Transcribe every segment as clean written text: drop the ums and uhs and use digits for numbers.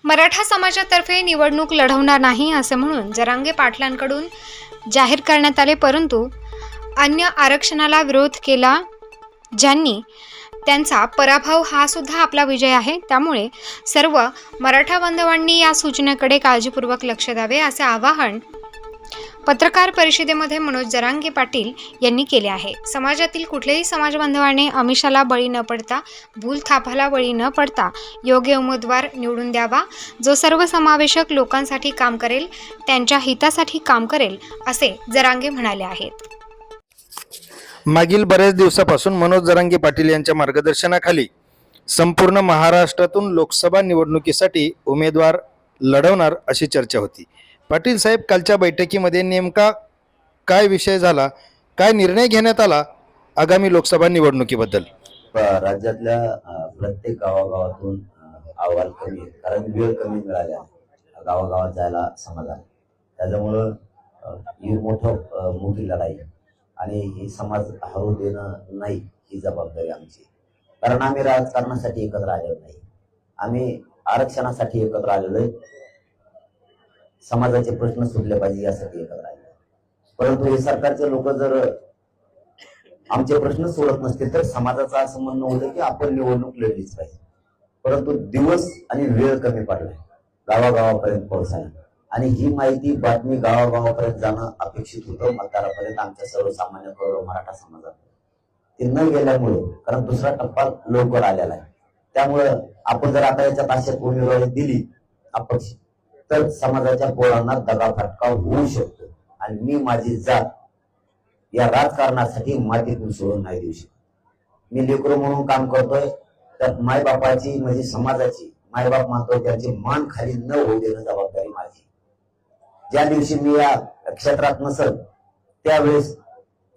मराठा समाजातर्फे निवडणूक लढवणार नाही असे म्हणून जरांगे पाटलांकडून जाहीर करण्यात आले, परंतु अन्य आरक्षणाला विरोध केला ज्यांनी त्यांचा पराभव हा सुद्धा आपला विजय आहे। त्यामुळे सर्व मराठा बांधवांनी या सूचनेकडे काळजीपूर्वक लक्ष द्यावे असे आवाहन पत्रकार परिषदेमध्ये मनोज जरांगे पाटील यांनी केले आहे। समाजातील कुठल्याही समाज बांधवाने आमिषाला बळी न पडता, भूलथापाला बळी न पडता योग्य उमेदवार निवडून द्यावा, जो सर्वसमावेशक लोकांसाठी काम करेल, त्यांच्या हितासाठी काम करेल असे जरांगे म्हणाले आहेत। मागील बऱ्याच दिवसापासून मनोज जरांगे पाटील यांच्या मार्गदर्शनाखाली संपूर्ण महाराष्ट्रातून लोकसभा निवडणुकीसाठी उमेदवार लढवणार अशी चर्चा होती। पाटील साहेब कालच्या बैठकीमध्ये नेमका काय विषय झाला, काय निर्णय घेण्यात आला आगामी लोकसभा निवडणुकीबद्दल? राज्यातल्या प्रत्येक गावागावातून अहवाल कमी आहे, कारण वेळ कमी मिळाल्या गावागावात जायला समाजाला। त्याच्यामुळं ही मोठी लढाई आणि ही समाज हरू देणं नाही ही जबाबदारी आमची, कारण आम्ही राजकारणासाठी एकत्र आलेलो नाही, आम्ही आरक्षणासाठी एकत्र आलेलो आहे, समाजाचे प्रश्न सुटले पाहिजे यासाठी एकत्र आलेलो आहे। परंतु हे सरकारचे लोक जर आमचे प्रश्न सोडत नसतील तर समाजाचं असं म्हणणं होतं की आपण निवडणूक लढलीच पाहिजे। परंतु दिवस आणि वेळ कमी पडलाय गावागावापर्यंत पोहोचायला, आणि ही माहिती बातमी गावागावापर्यंत जाणं अपेक्षित होतं मतदारापर्यंत, आमच्या सर्वसामान्य मराठा समाजात ते न गेल्यामुळे, कारण दुसरा टप्पा लवकर आलेला आहे, त्यामुळं आपण जर आता याच्यात अशा उमेदवारी दिली अपक्ष तर समाजाच्या पोरांना दगाफटका होऊ शकतो, आणि मी माझी जात या राजकारणासाठी मातीतून सोडून नाही देऊ शकत। मी लेकरू म्हणून काम करतोय, तर मायबापाची म्हणजे समाजाची, मायबाप मानतोय त्यांची मान खाली न होऊ देणं जबाबदारी माझी। ज्या दिवशी मी या क्षेत्रात नसल त्यावेळेस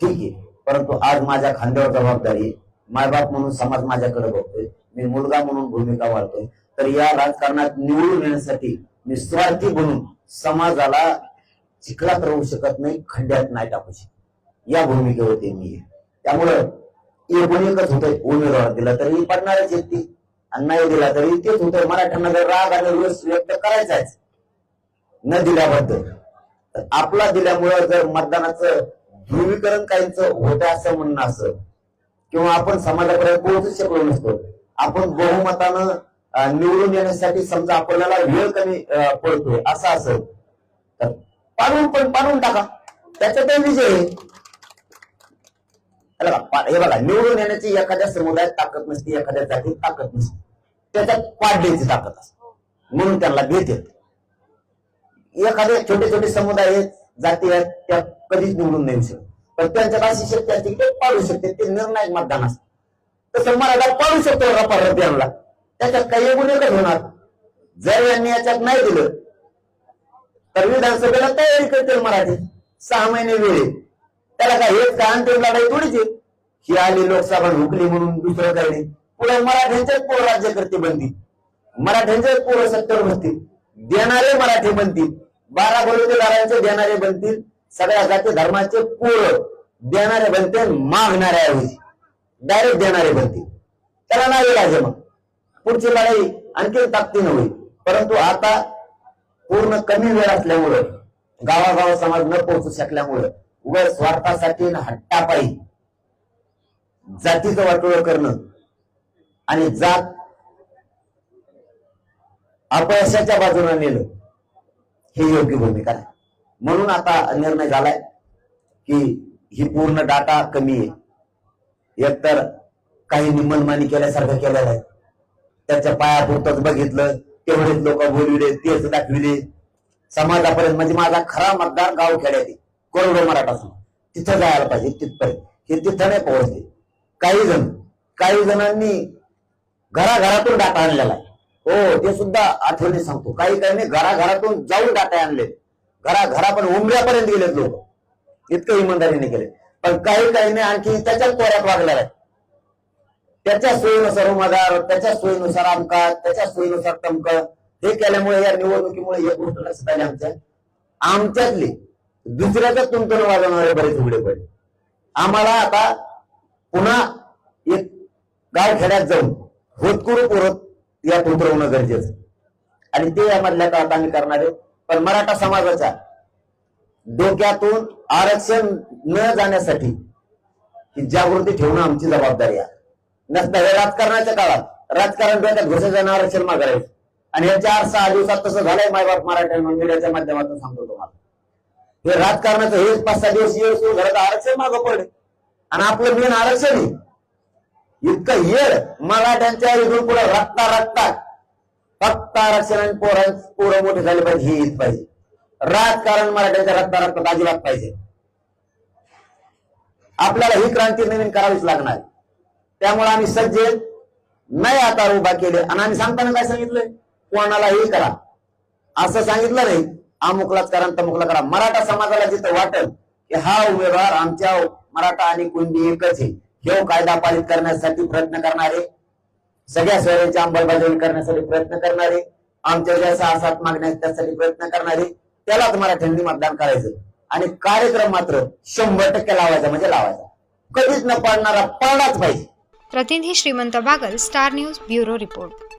ठीक आहे, परंतु आज माझ्या खांद्यावर जबाबदारी, मायबाप म्हणून समाज माझ्याकडे बघतोय, मी मुलगा म्हणून भूमिका वाढतोय, तर या राजकारणात निवडून येण्यासाठी निस्वार्थी बनून समाजाला चिखलात राहू शकत नाही, खड्ड्यात नाही टाकू शकत, या भूमिकेवरती मी। त्यामुळं एकच होतंय, उमेदवार दिला तरी पडणारच येते आणि नाही दिला तरी तेच होतंय। मराठ्यांना जर राग आणि रोष व्यक्त करायचाच न दिल्याबद्दल, आपला दिल्यामुळं जर मतदानाचं ध्रुवीकरण काहींचं होतं असं म्हणणं असं, किंवा आपण समाजापर्यंत पोहोचू शकलो नसतो, आपण बहुमतानं निवडून येण्यासाठी समजा आपल्याला वेळ कमी पडतोय असं असेल तर पाडून टाका, त्याच्यातही विजय आहे। हे बघा, निवडून येण्याची एखाद्या समुदायात ताकद नसते, एखाद्या जातीत ताकद नसते, त्याच्यात पाडण्याची ताकद असते, म्हणून त्यांना घेते। एखादे छोटे छोटे समुदाय आहेत, जाती आहेत, त्या कधीच निवडून नाही शकत, पण त्यांच्यात अशी शक्ती असते की ते पाडू शकते, ते निर्णायक मतदान असतं। तसं मराठा पाडू शकतो रपारप यांना, त्याच्यात काही गुन्हे एकच होणार, जर यांनी याच्यात नाही दिलं तर विधानसभेला तयारी करतील मराठी, 6 महिने वेळ, त्याला काय हेच का अंतिम लढाई थोडीच आहे। ही आली लोकसभा हुकली म्हणून दुसरं काही नाही, पुढे मराठ्यांच्याच पोर राज्यकर्ते बनतील, मराठ्यांच्याच पोरं सत्तेवर बसतील, देणारे मराठी बनतील, 12 बलुतेदारांचे देणारे बनतील, सगळ्या जाती धर्माचे पोर देणारे बनतील, मागणारे ऐवजी डायरेक्ट देणारे बनतील, त्याला नाही इलाज। मग पुढची लढाई आणखी ताकदीनं होईल। परंतु आता पूर्ण कमी वेळ असल्यामुळं, गावागाव समाज न पोहोचू शकल्यामुळं, वर स्वार्थासाठी हट्टापायी जातीचं वाटोळं करणं आणि जात अपयशाच्या बाजूने नेलं हे योग्य भूमिका आहे। म्हणून आता निर्णय झालाय की ही पूर्ण डाटा कमी आहे, एकतर काही मनमानी केल्यासारखं केलेलं आहे, त्याच्या पायापुरतच बघितलं, तेवढेच लोक बोलविले, तेच दाखविले समाजापर्यंत। म्हणजे माझा खरा मतदार गाव खेड्यात करोडो मराठा समाज तिथं जायला पाहिजे, तिथपर्यंत हे तिथं नाही पोहोचले। काही जणांनी घराघरातून डाटा आणलेला आहे, हो ते सुद्धा आठवणी सांगतो, काही घराघरातून जाऊन डाटा आणले, घराघरापर्यंत उमऱ्यापर्यंत गेलेत लोक, इतकं इमानदारीने केले। पण काही आणखी त्याच्याच तोऱ्यात वागलेला आहे, त्याच्या सोयीनुसार उमेदवार, त्याच्या सोयीनुसार आमका, त्याच्या सोयीनुसार तमक, हे केल्यामुळे या निवडणुकीमुळे एक गोष्ट लक्षात आली, आमच्यातले दुसऱ्याचा तुमचं वाजवणारे बरेच उघडे पडले। आम्हाला आता पुन्हा एक गाव खेड्यात जाऊन होतकरू पोरत यात उतरवणं गरजेचं, आणि ते यामधल्या काळात आम्ही करणार आहे. पण मराठा समाजाच्या डोक्यातून आरक्षण न जाण्यासाठी ही जागृती ठेवणं आमची जबाबदारी आहे. नसता हे राजकारणाच्या काळात राजकारण डोक्यात घुसायचं आरक्षण मागायचं आणि या 4-6 दिवसात तसं झालंय. मायबाप मराठा मीडियाच्या माध्यमातून सांगतो तुम्हाला, हे राजकारणाचं हे 5-6 दिवस येळ सुरू झालं तर आरक्षण मागं पडले आणि आपलं मेन आरक्षण आहे. इतकं येळ मराठ्यांच्या इथून पुढे रक्ता फक्त आरक्षण आणि पोरं मोठे झाले पाहिजे हे येत पाहिजे. राजकारण मराठ्यांच्या रक्तात अजिबात पाहिजे. आपल्याला ही क्रांती नवीन करावीच लागणार. त्यामुळे आम्ही सज्ज नाही आता उभा केले आणि आम्ही सांगताना काय सांगितलंय, कोणालाही करा असं सांगितलं नाही. अमुकलाच करा तमुकला करा. मराठा समाजाला जिथं वाटेल की हा उमेदवार आमच्या मराठा आणि कुणबी एकच आहे, हे कायदा पारित करण्यासाठी प्रयत्न करणारे, सगळ्या सोयऱ्यांची अंमलबजावणी करण्यासाठी प्रयत्न करणारे, आमच्या ज्या 6-7 मागण्या आहेत त्यासाठी प्रयत्न करणारे, त्यालाच मराठ्यांनी मतदान करायचं आणि कार्यक्रम मात्र 100% लावायचा म्हणजे लावायचा. कधीच न पडणारा पडलाच पाहिजे. प्रतिनिधी श्रीमंत Bagal, star news, bureau report.